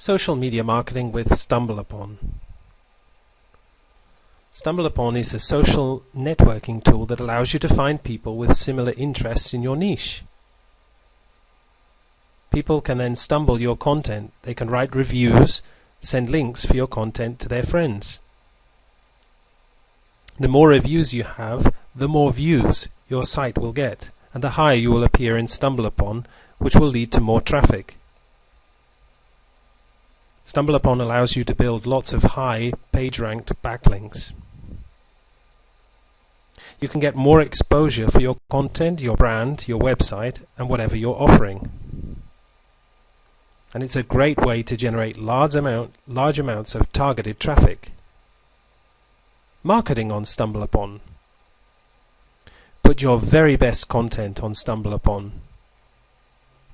Social media marketing with StumbleUpon. StumbleUpon is a social networking tool that allows you to find people with similar interests in your niche. People can then stumble your content. They can write reviews, send links for your content to their friends. The more reviews you have, the more views your site will get, and the higher you will appear in StumbleUpon, which will lead to more traffic. StumbleUpon allows you to build lots of high page-ranked backlinks. You can get more exposure for your content, your brand, your website, and whatever you're offering. And it's a great way to generate large amounts of targeted traffic. Marketing on StumbleUpon. Put your very best content on StumbleUpon.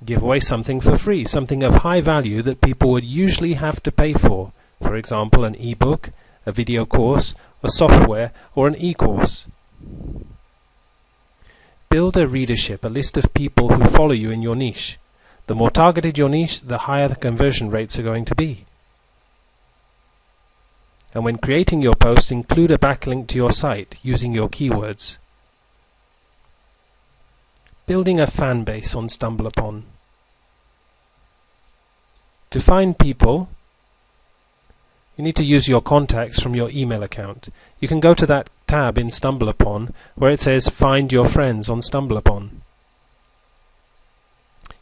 Give away something for free, something of high value that people would usually have to pay for example an ebook, a video course, a software, or an e-course. Build a readership, a list of people who follow you in your niche. The more targeted your niche, the higher the conversion rates are going to be. And when creating your posts, include a backlink to your site using your keywords. Building a fan base on StumbleUpon. To find people, you need to use your contacts from your email account. You can go to that tab in StumbleUpon where it says Find Your Friends on StumbleUpon.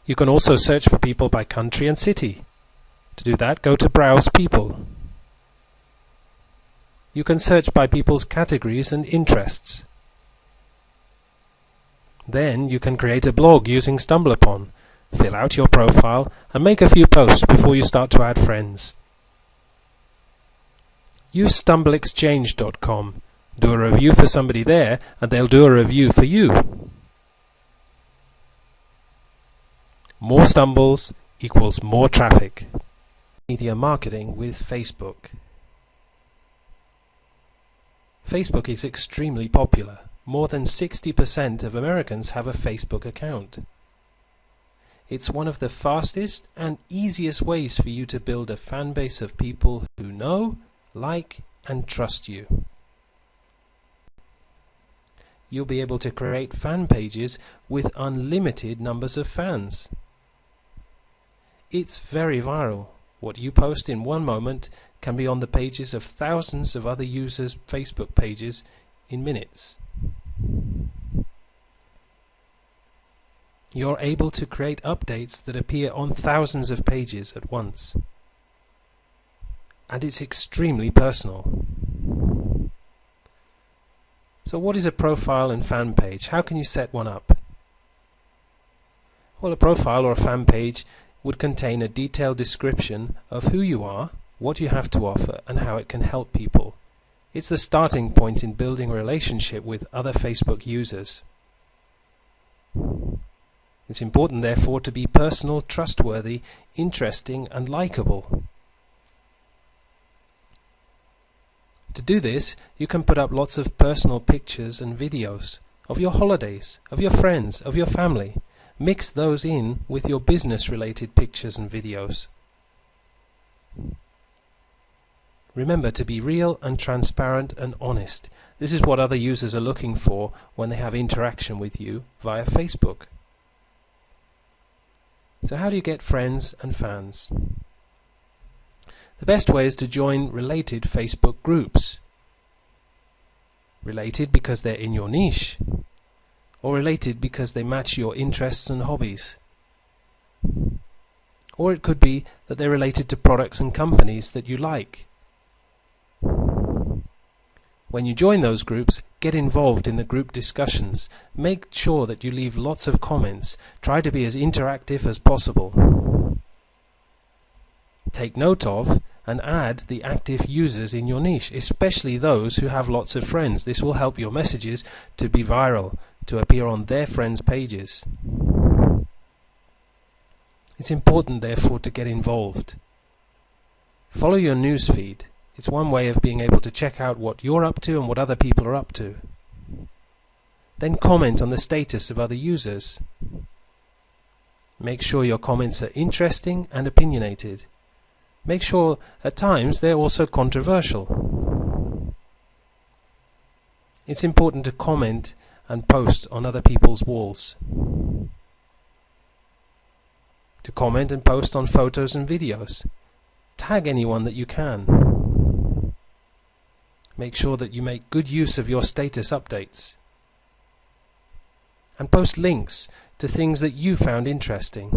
You can also search for people by country and city. To do that, go to Browse People. You can search by people's categories and interests. Then you can create a blog using StumbleUpon, fill out your profile, and make a few posts before you start to add friends. Use StumbleExchange.com. Do a review for somebody there, and they'll do a review for you. More stumbles equals more traffic. Media marketing with Facebook. Facebook is extremely popular. More than 60% of Americans have a Facebook account. It's one of the fastest and easiest ways for you to build a fan base of people who know, like, and trust you. You'll be able to create fan pages with unlimited numbers of fans. It's very viral. What you post in one moment can be on the pages of thousands of other users' Facebook pages in minutes. You're able to create updates that appear on thousands of pages at once. And it's extremely personal. So what is a profile and fan page? How can you set one up? Well, a profile or a fan page would contain a detailed description of who you are, what you have to offer, and how it can help people. It's the starting point in building a relationship with other Facebook users. It's important, therefore, to be personal, trustworthy, interesting, and likable. To do this, you can put up lots of personal pictures and videos of your holidays, of your friends, of your family. Mix those in with your business-related pictures and videos. Remember to be real and transparent and honest. This is what other users are looking for when they have interaction with you via Facebook. So how do you get friends and fans? The best way is to join related Facebook groups. Related because they're in your niche, or related because they match your interests and hobbies. Or it could be that they're related to products and companies that you like. When you join those groups, get involved in the group discussions. Make sure that you leave lots of comments. Try to be as interactive as possible. Take note of and add the active users in your niche, especially those who have lots of friends. This will help your messages to be viral, to appear on their friends' pages. It's important, therefore, to get involved. Follow your newsfeed. It's one way of being able to check out what you're up to and what other people are up to. Then comment on the status of other users. Make sure your comments are interesting and opinionated. Make sure at times they're also controversial. It's important to comment and post on other people's walls. To comment and post on photos and videos. Tag anyone that you can. Make sure that you make good use of your status updates. And post links to things that you found interesting.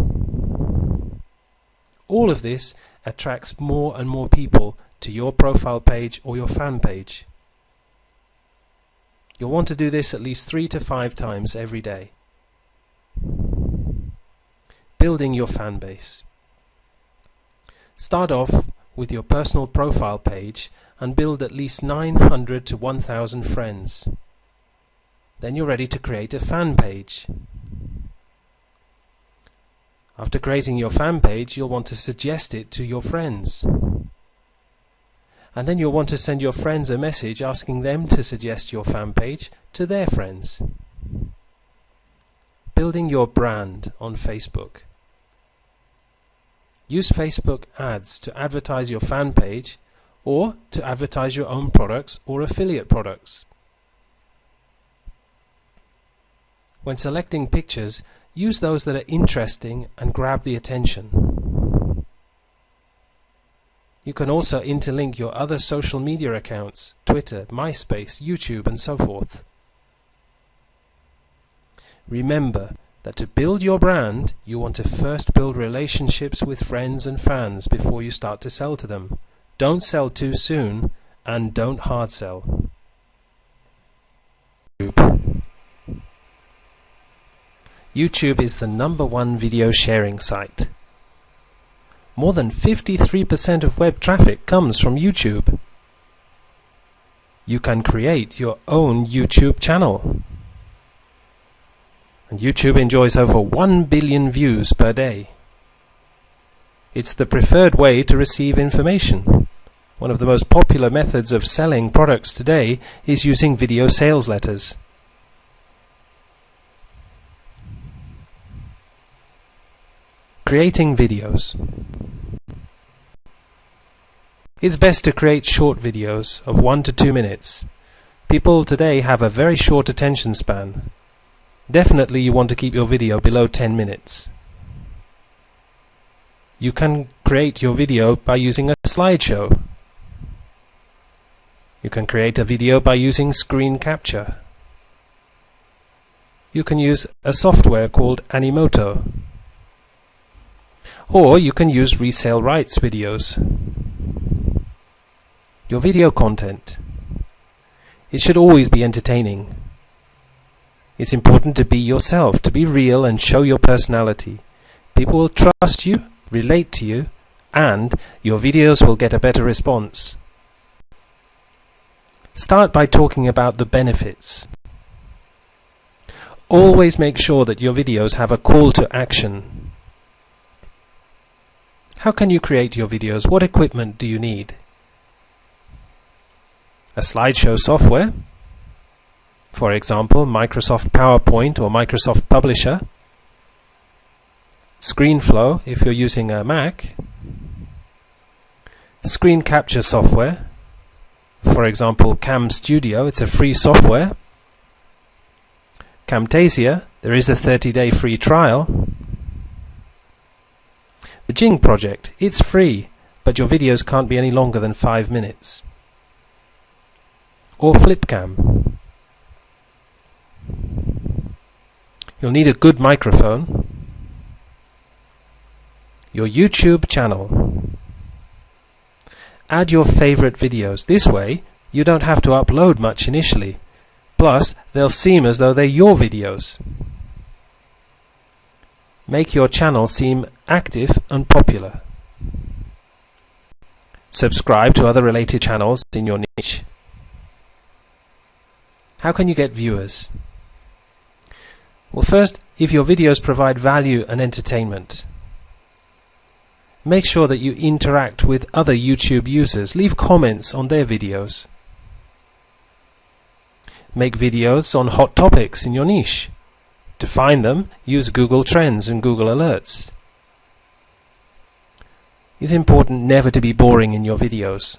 All of this attracts more and more people to your profile page or your fan page. You'll want to do this at least 3 to 5 times every day. Building your fan base. Start off with your personal profile page and build at least 900 to 1,000 friends. Then you're ready to create a fan page. After creating your fan page, you'll want to suggest it to your friends. And then you'll want to send your friends a message asking them to suggest your fan page to their friends. Building your brand on Facebook. Use Facebook ads to advertise your fan page or to advertise your own products or affiliate products. When selecting pictures, use those that are interesting and grab the attention. You can also interlink your other social media accounts, Twitter, MySpace, YouTube, and so forth. Remember that to build your brand, you want to first build relationships with friends and fans before you start to sell to them. Don't sell too soon, and don't hard sell. YouTube is the #1 video sharing site. More than 53% of web traffic comes from YouTube. You can create your own YouTube channel. And YouTube enjoys over 1 billion views per day. It's the preferred way to receive information. One of the most popular methods of selling products today is using video sales letters. Creating videos. It's best to create short videos of 1 to 2 minutes. People today have a very short attention span. Definitely you want to keep your video below 10 minutes. You can create your video by using a slideshow. You can create a video by using screen capture. You can use a software called Animoto. Or you can use resale rights videos. Your video content. It should always be entertaining. It's important to be yourself, to be real and show your personality. People will trust you, relate to you, and your videos will get a better response. Start by talking about the benefits. Always make sure that your videos have a call to action. How can you create your videos? What equipment do you need? A slideshow software, for example, Microsoft PowerPoint or Microsoft Publisher. ScreenFlow, if you're using a Mac. Screen capture software, for example, Cam Studio, it's a free software. Camtasia, there is a 30-day free trial. The Jing project, it's free, but your videos can't be any longer than 5 minutes. Or Flipcam. You'll need a good microphone. Your YouTube channel. Add your favorite videos. This way, you don't have to upload much initially. Plus, they'll seem as though they're your videos. Make your channel seem active and popular. Subscribe to other related channels in your niche. How can you get viewers? Well, first, if your videos provide value and entertainment, make sure that you interact with other YouTube users. Leave comments on their videos. Make videos on hot topics in your niche. To find them, use Google Trends and Google Alerts. It's important never to be boring in your videos.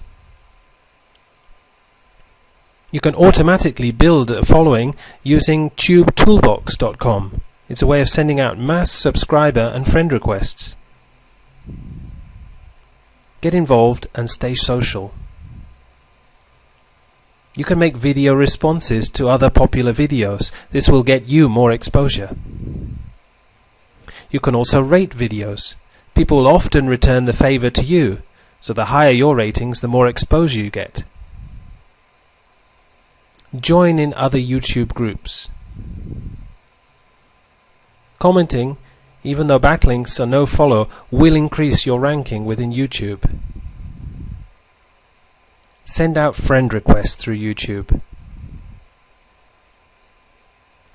You can automatically build a following using tubetoolbox.com. It's a way of sending out mass subscriber and friend requests. Get involved and stay social. You can make video responses to other popular videos. This will get you more exposure. You can also rate videos. People will often return the favor to you, so the higher your ratings, the more exposure you get. Join in other YouTube groups. Commenting, even though backlinks are no follow, will increase your ranking within YouTube. Send out friend requests through YouTube.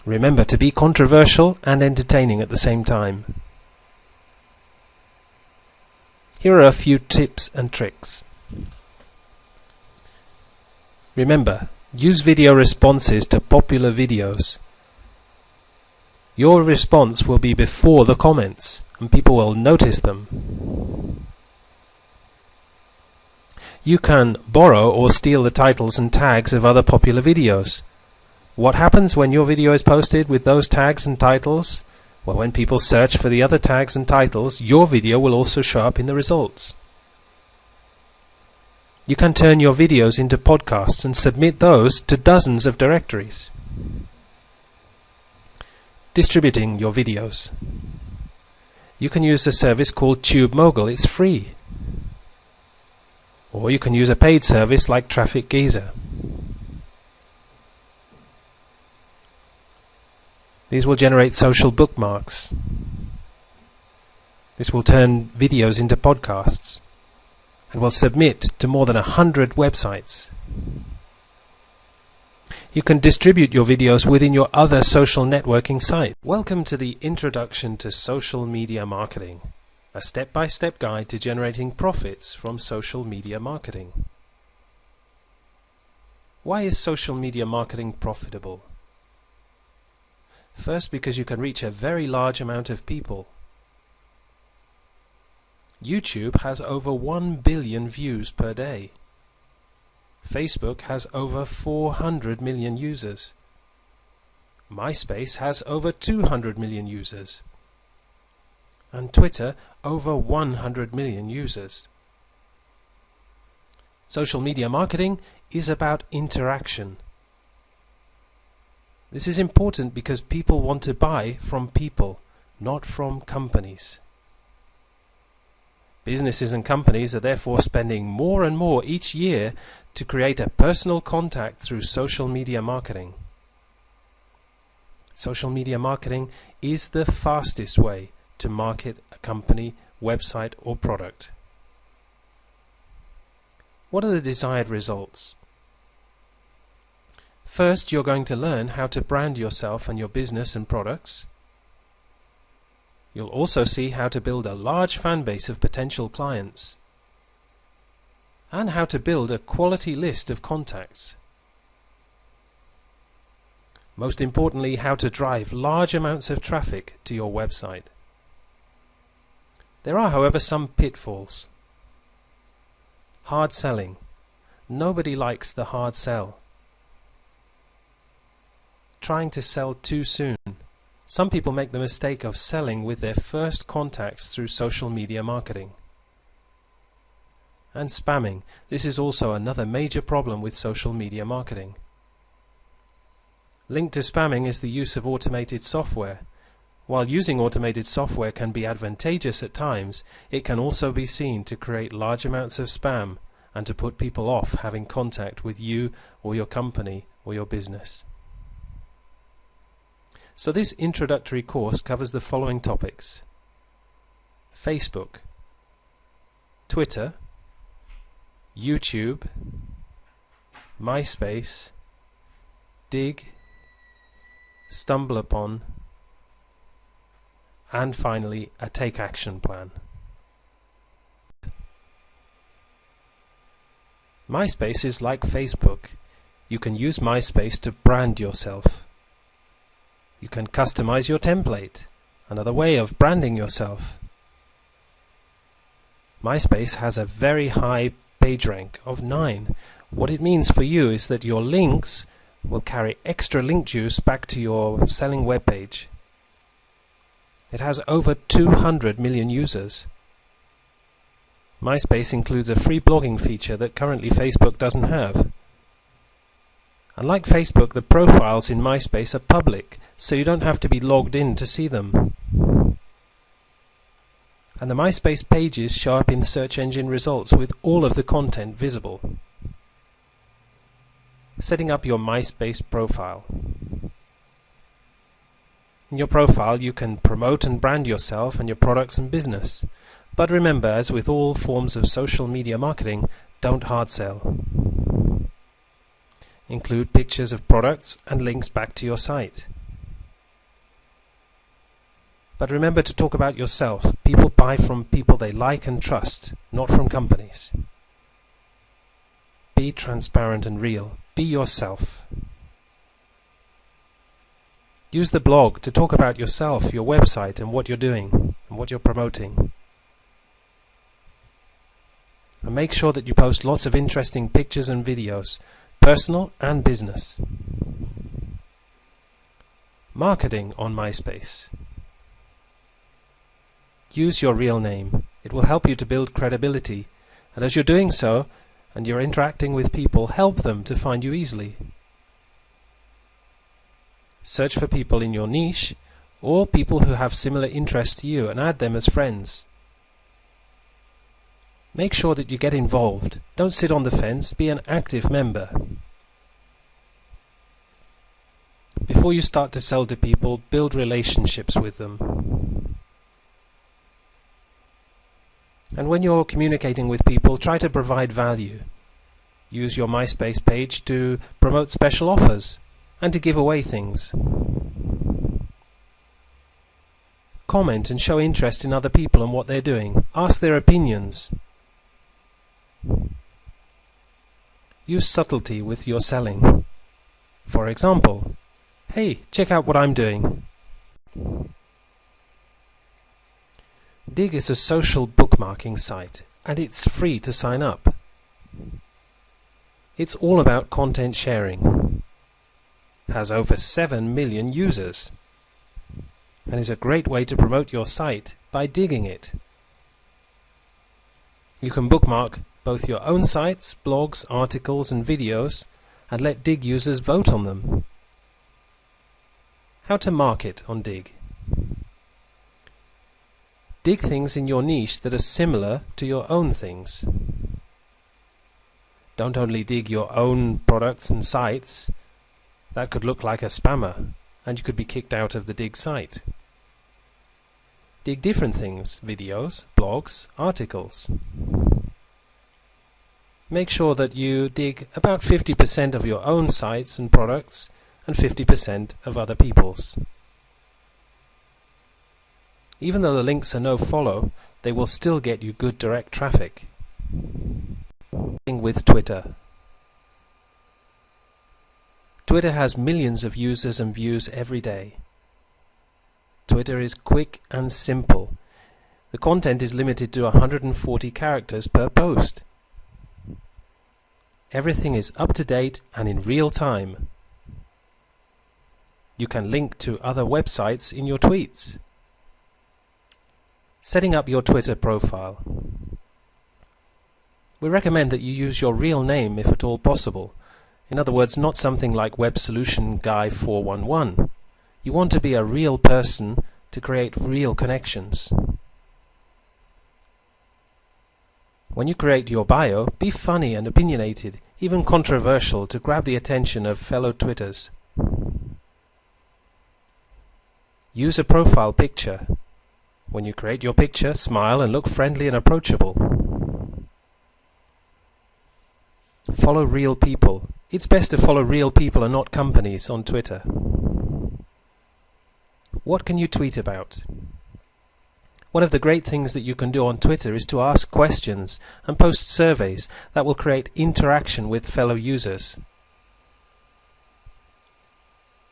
Remember to be controversial and entertaining at the same time. Here are a few tips and tricks. Remember, use video responses to popular videos. Your response will be before the comments, and people will notice them. You can borrow or steal the titles and tags of other popular videos. What happens when your video is posted with those tags and titles? Well, when people search for the other tags and titles, your video will also show up in the results. You can turn your videos into podcasts and submit those to dozens of directories. Distributing your videos. You can use a service called TubeMogul. It's free. Or you can use a paid service like Traffic Geyser. These will generate social bookmarks. This will turn videos into podcasts and will submit to more than 100 websites. You can distribute your videos within your other social networking site. Welcome to the Introduction to Social Media Marketing, a step-by-step guide to generating profits from social media marketing. Why is social media marketing profitable? First, because you can reach a very large amount of people. YouTube has over 1 billion views per day. Facebook has over 400 million users. MySpace has over 200 million users. And Twitter over 100 million users. Social media marketing is about interaction. This is important because people want to buy from people, not from companies. Businesses and companies are therefore spending more and more each year to create a personal contact through social media marketing. Social media marketing is the fastest way to market a company, website, or product. What are the desired results? First, you're going to learn how to brand yourself and your business and products. You'll also see how to build a large fan base of potential clients and how to build a quality list of contacts. Most importantly, how to drive large amounts of traffic to your website. There are, however, some pitfalls. Hard selling. Nobody likes the hard sell. Trying to sell too soon. Some people make the mistake of selling with their first contacts through social media marketing. And spamming. This is also another major problem with social media marketing. Linked to spamming is the use of automated software. While using automated software can be advantageous at times, it can also be seen to create large amounts of spam and to put people off having contact with you or your company or your business. So this introductory course covers the following topics: Facebook, Twitter, YouTube, MySpace, Digg, StumbleUpon, and finally a take action plan. MySpace is like Facebook. You can use MySpace to brand yourself. You can customize your template, another way of branding yourself. MySpace has a very high page rank of 9. What it means for you is that your links will carry extra link juice back to your selling web page. It has over 200 million users. MySpace includes a free blogging feature that currently Facebook doesn't have. Unlike Facebook, the profiles in MySpace are public, so you don't have to be logged in to see them. And the MySpace pages show up in search engine results with all of the content visible. Setting up your MySpace profile. In your profile, you can promote and brand yourself and your products and business. But remember, as with all forms of social media marketing, don't hard sell. Include pictures of products and links back to your site. But remember to talk about yourself. People buy from people they like and trust, not from companies. Be transparent and real. Be yourself. Use the blog to talk about yourself, your website, and what you're doing, and what you're promoting. And make sure that you post lots of interesting pictures and videos, personal and business. Marketing on MySpace. Use your real name. It will help you to build credibility, and as you're doing so, and you're interacting with people, help them to find you easily. Search for people in your niche, or people who have similar interests to you, and add them as friends. Make sure that you get involved. Don't sit on the fence, be an active member. Before you start to sell to people, build relationships with them. And when you're communicating with people, try to provide value. Use your MySpace page to promote special offers and to give away things. Comment and show interest in other people and what they're doing. Ask their opinions. Use subtlety with your selling. For example, hey, check out what I'm doing. Digg is a social bookmarking site, and it's free to sign up. It's all about content sharing. Has over 7 million users, and is a great way to promote your site by digging it. You can bookmark both your own sites, blogs, articles and videos, and let Digg users vote on them. How to market on Digg. Dig things in your niche that are similar to your own things. Don't only dig your own products and sites. That could look like a spammer, and you could be kicked out of the Digg site. Dig different things, videos, blogs, articles. Make sure that you dig about 50% of your own sites and products and 50% of other people's. Even though the links are no follow, they will still get you good direct traffic. With Twitter. Twitter has millions of users and views every day. Twitter is quick and simple. The content is limited to 140 characters per post. Everything is up to date and in real time. You can link to other websites in your tweets. Setting up your Twitter profile. We recommend that you use your real name if at all possible. In other words, not something like Web Solution Guy 411. You want to be a real person to create real connections. When you create your bio, be funny and opinionated, even controversial, to grab the attention of fellow Twitters. Use a profile picture. When you create your picture, smile and look friendly and approachable. Follow real people. It's best to follow real people and not companies on Twitter. What can you tweet about? One of the great things that you can do on Twitter is to ask questions and post surveys that will create interaction with fellow users.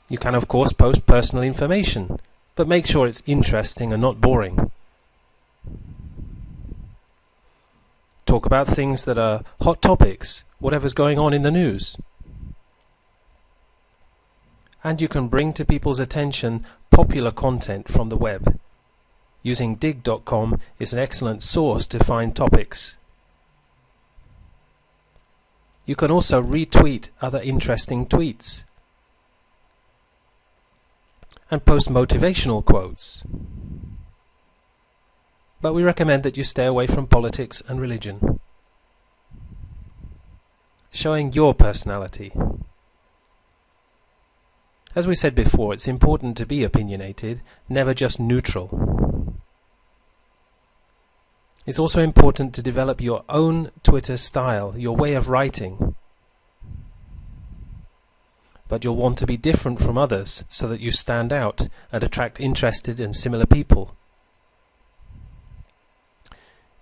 You can of course post personal information, but make sure it's interesting and not boring. talk about things that are hot topics, whatever's going on in the news. And you can bring to people's attention popular content from the web. Using Digg.com is an excellent source to find topics. You can also retweet other interesting tweets and post motivational quotes. But we recommend that you stay away from politics and religion. Showing your personality. As we said before, it's important to be opinionated, never just neutral. It's also important to develop your own Twitter style, your way of writing. But you'll want to be different from others so that you stand out and attract interested and similar people.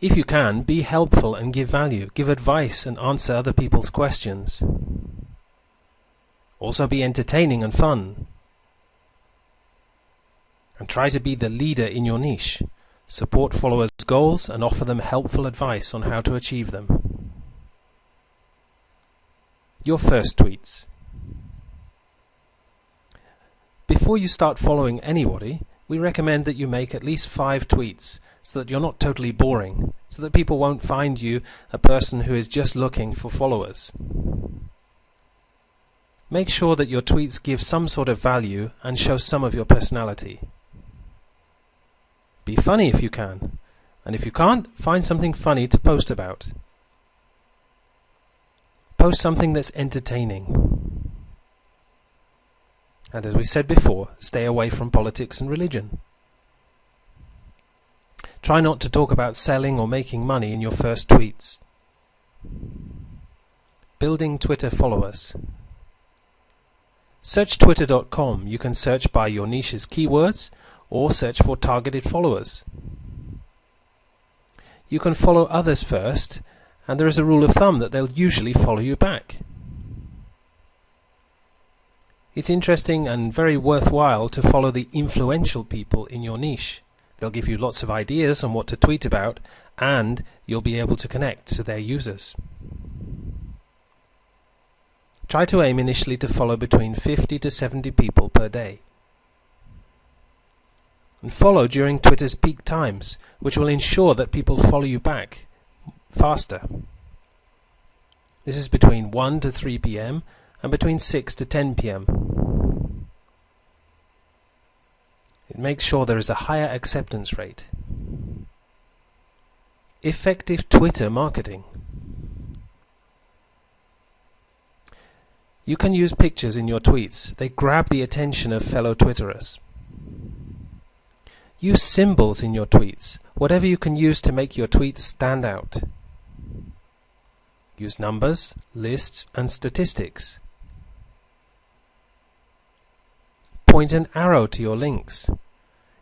If you can, be helpful and give value, give advice and answer other people's questions. Also be entertaining and fun. And try to be the leader in your niche. Support followers' goals and offer them helpful advice on how to achieve them. Your first tweets. Before you start following anybody, we recommend that you make at least 5 tweets so that you're not totally boring, so that people won't find you a person who is just looking for followers. Make sure that your tweets give some sort of value and show some of your personality. Be funny if you can, and if you can't, find something funny to post about. Post something that's entertaining. And as we said before, stay away from politics and religion. Try not to talk about selling or making money in your first tweets. Building Twitter followers. Search twitter.com. You can search by your niche's keywords or search for targeted followers. You can follow others first, and there is a rule of thumb that they'll usually follow you back. It's interesting and very worthwhile to follow the influential people in your niche. They'll give you lots of ideas on what to tweet about, and you'll be able to connect to their users. Try to aim initially to follow between 50 to 70 people per day. And follow during Twitter's peak times, which will ensure that people follow you back faster. This is between 1 to 3 p.m. and between 6 to 10 p.m. It makes sure there is a higher acceptance rate. Effective Twitter marketing. You can use pictures in your tweets. They grab the attention of fellow Twitterers. Use symbols in your tweets, whatever you can use to make your tweets stand out. Use numbers, lists, and statistics. Point an arrow to your links.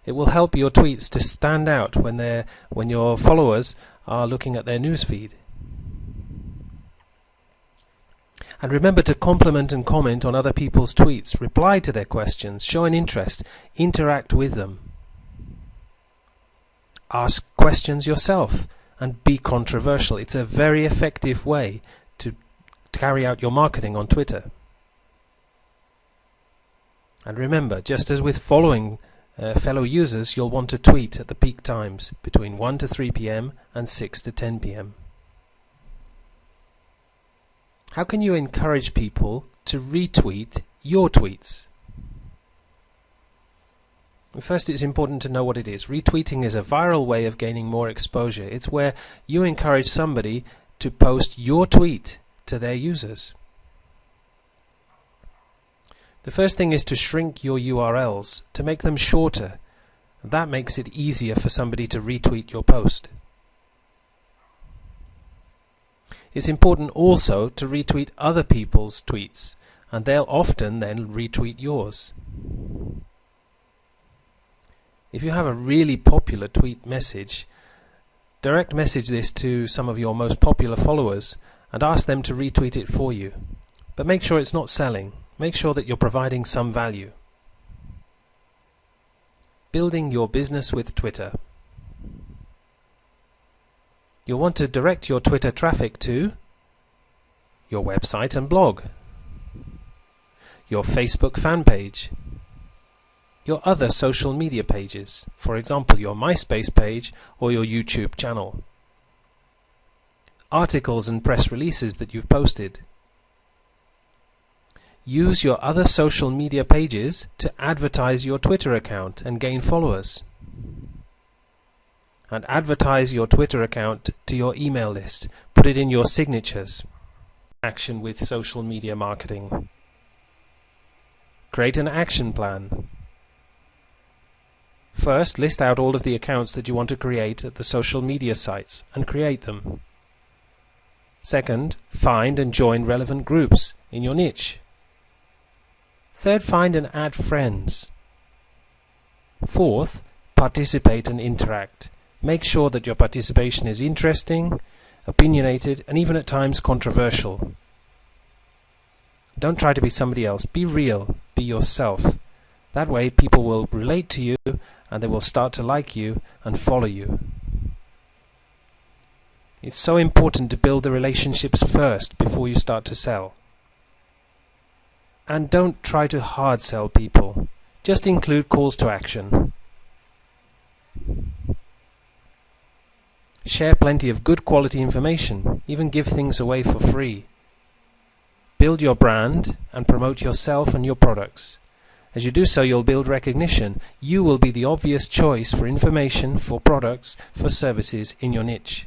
It will help your tweets to stand out when your followers are looking at their newsfeed. And remember to compliment and comment on other people's tweets, reply to their questions, show an interest, interact with them. Ask questions yourself and be controversial. It's a very effective way to carry out your marketing on Twitter. And remember, just as with following fellow users, you'll want to tweet at the peak times between 1 to 3 p.m. and 6 to 10 p.m. How can you encourage people to retweet your tweets? First, it's important to know what it is. Retweeting is a viral way of gaining more exposure. It's where you encourage somebody to post your tweet to their users. The first thing is to shrink your URLs, to make them shorter. That makes it easier for somebody to retweet your post. It's important also to retweet other people's tweets, and they'll often then retweet yours. If you have a really popular tweet message, direct message this to some of your most popular followers and ask them to retweet it for you. But make sure it's not selling. Make sure that you're providing some value. Building your business with Twitter. You'll want to direct your Twitter traffic to your website and blog, your Facebook fan page, your other social media pages, for example your MySpace page or your YouTube channel, articles and press releases that you've posted. Use your other social media pages to advertise your Twitter account and gain followers. And advertise your Twitter account to your email list. Put it in your signatures. Action with social media marketing. Create an action plan. First, list out all of the accounts that you want to create at the social media sites and create them. Second, find and join relevant groups in your niche. Third, find and add friends. Fourth, participate and interact. Make sure that your participation is interesting, opinionated, and even at times controversial. Don't try to be somebody else. Be real. Be yourself. That way people will relate to you and they will start to like you and follow you. It's so important to build the relationships first before you start to sell. And don't try to hard sell people. Just include calls to action. Share plenty of good quality information. Even give things away for free. Build your brand and promote yourself and your products. As you do so, you'll build recognition. You will be the obvious choice for information, for products, for services in your niche.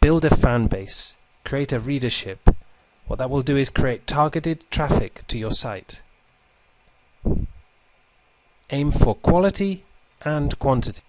Build a fan base. Create a readership. What that will do is create targeted traffic to your site. Aim for quality and quantity.